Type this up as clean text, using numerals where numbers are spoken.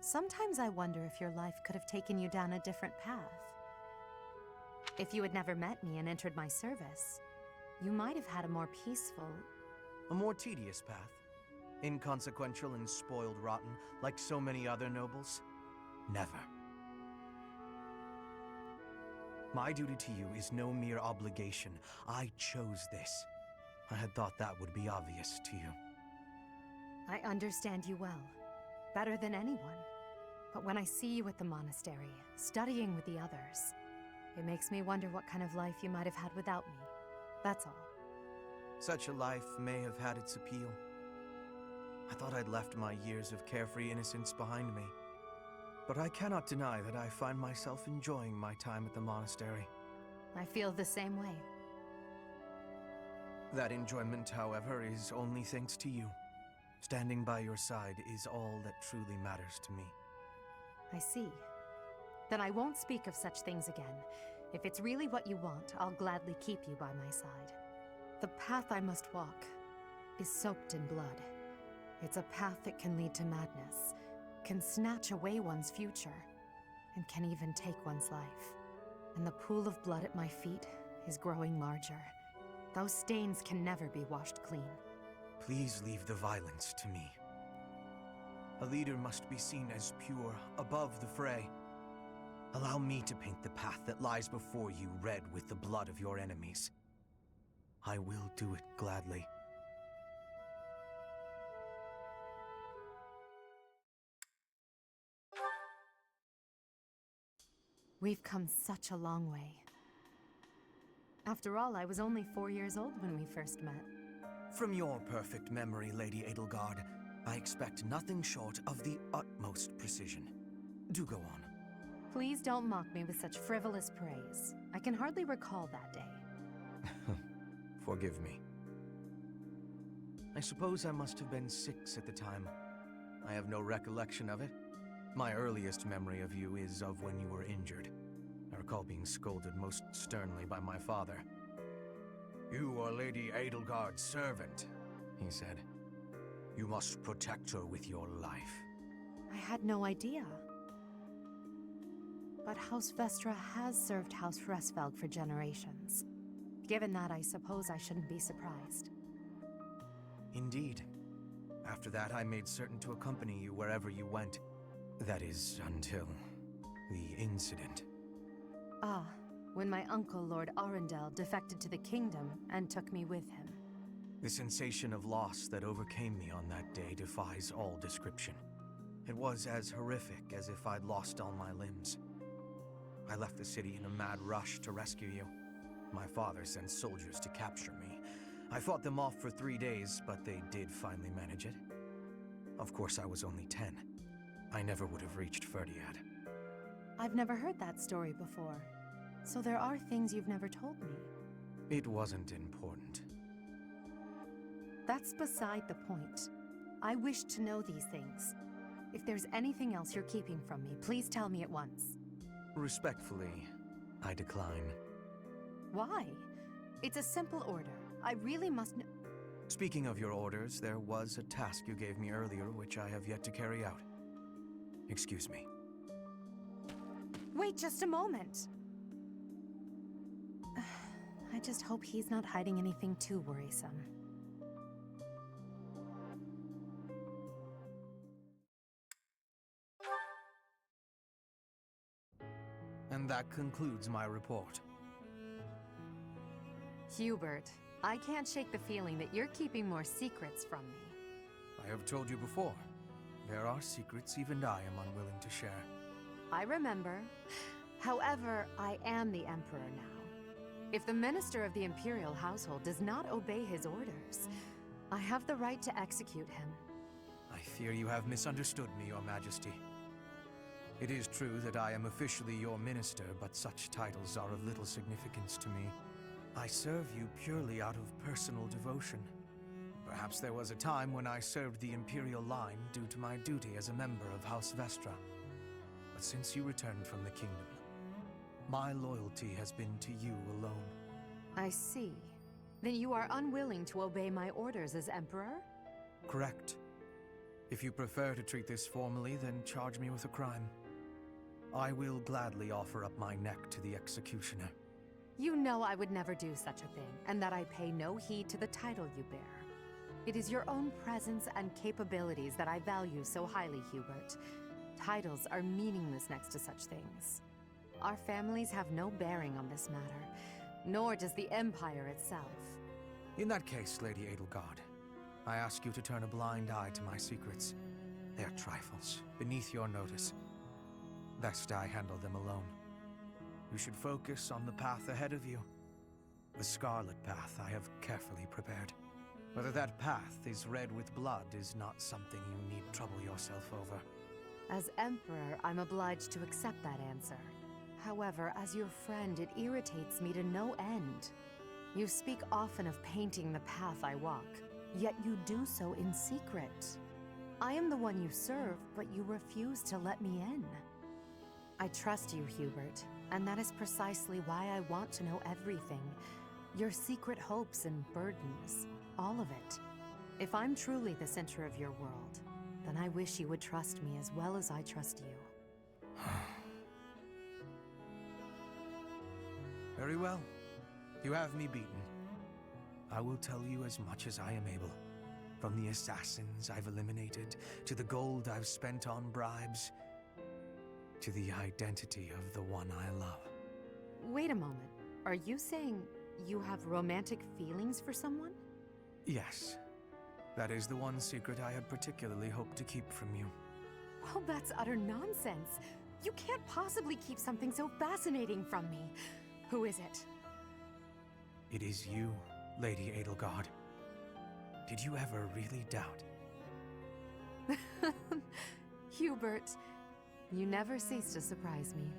Sometimes I wonder if your life could have taken you down a different path. If you had never met me and entered my service, you might have had a more peaceful... A more tedious path. Inconsequential and spoiled rotten, like so many other nobles. Never. My duty to you is no mere obligation. I chose this. I had thought that would be obvious to you. I understand you well, better than anyone. But when I see you at the monastery, studying with the others, it makes me wonder what kind of life you might have had without me. That's all. Such a life may have had its appeal. I thought I'd left my years of carefree innocence behind me. But I cannot deny that I find myself enjoying my time at the monastery. I feel the same way. That enjoyment, however, is only thanks to you. Standing by your side is all that truly matters to me. I see. Then I won't speak of such things again. If it's really what you want, I'll gladly keep you by my side. The path I must walk is soaked in blood. It's a path that can lead to madness, can snatch away one's future, and can even take one's life. And the pool of blood at my feet is growing larger. Those stains can never be washed clean. Please leave the violence to me. A leader must be seen as pure, above the fray. Allow me to paint the path that lies before you red with the blood of your enemies. I will do it gladly. We've come such a long way. After all, I was only 4 years old when we first met. From your perfect memory, Lady Edelgard, I expect nothing short of the utmost precision. Do go on. Please don't mock me with such frivolous praise. I can hardly recall that day. Forgive me. I suppose I must have been 6 at the time. I have no recollection of it. My earliest memory of you is of when you were injured. I recall being scolded most sternly by my father. "You are Lady Edelgard's servant," he said. "You must protect her with your life." I had no idea. But House Vestra has served House Hresvelg for generations. Given that, I suppose I shouldn't be surprised. Indeed. After that, I made certain to accompany you wherever you went. That is, until the incident. Ah, when my uncle, Lord Arundel, defected to the kingdom and took me with him. The sensation of loss that overcame me on that day defies all description. It was as horrific as if I'd lost all my limbs. I left the city in a mad rush to rescue you. My father sent soldiers to capture me. I fought them off for 3 days, but they did finally manage it. Of course, I was only 10. I never would have reached Ferdiad. I've never heard that story before. So there are things you've never told me. It wasn't important. That's beside the point. I wish to know these things. If there's anything else you're keeping from me, please tell me at once. Respectfully, I decline. Why? It's a simple order. I really must know. Speaking of your orders, there was a task you gave me earlier which I have yet to carry out. Excuse me. Wait just a moment. I just hope he's not hiding anything too worrisome. And that concludes my report. Hubert, I can't shake the feeling that you're keeping more secrets from me. I have told you before. There are secrets even I am unwilling to share. I remember. However, I am the Emperor now. If the Minister of the Imperial Household does not obey his orders, I have the right to execute him. I fear you have misunderstood me, Your Majesty. It is true that I am officially your minister, but such titles are of little significance to me. I serve you purely out of personal devotion. Perhaps there was a time when I served the Imperial line due to my duty as a member of House Vestra. But since you returned from the kingdom, my loyalty has been to you alone. I see. Then you are unwilling to obey my orders as Emperor? Correct. If you prefer to treat this formally, then charge me with a crime. I will gladly offer up my neck to the executioner. You know I would never do such a thing, and that I pay no heed to the title you bear. It is your own presence and capabilities that I value so highly, Hubert. Titles are meaningless next to such things. Our families have no bearing on this matter, nor does the Empire itself. In that case, Lady Edelgard, I ask you to turn a blind eye to my secrets. They are trifles, beneath your notice. Best I handle them alone. You should focus on the path ahead of you. The scarlet path I have carefully prepared. Whether that path is red with blood is not something you need trouble yourself over. As Emperor, I'm obliged to accept that answer. However, as your friend, it irritates me to no end. You speak often of painting the path I walk, yet you do so in secret. I am the one you serve, but you refuse to let me in. I trust you, Hubert, and that is precisely why I want to know everything. Your secret hopes and burdens, all of it. If I'm truly the center of your world, then I wish you would trust me as well as I trust you. Very well. You have me beaten. I will tell you as much as I am able. From the assassins I've eliminated, to the gold I've spent on bribes, to the identity of the one I love. Wait a moment. Are you saying you have romantic feelings for someone? Yes. That is the one secret I had particularly hoped to keep from you. Well, that's utter nonsense. You can't possibly keep something so fascinating from me. Who is it? It is you, Lady Edelgard. Did you ever really doubt? Hubert, you never cease to surprise me.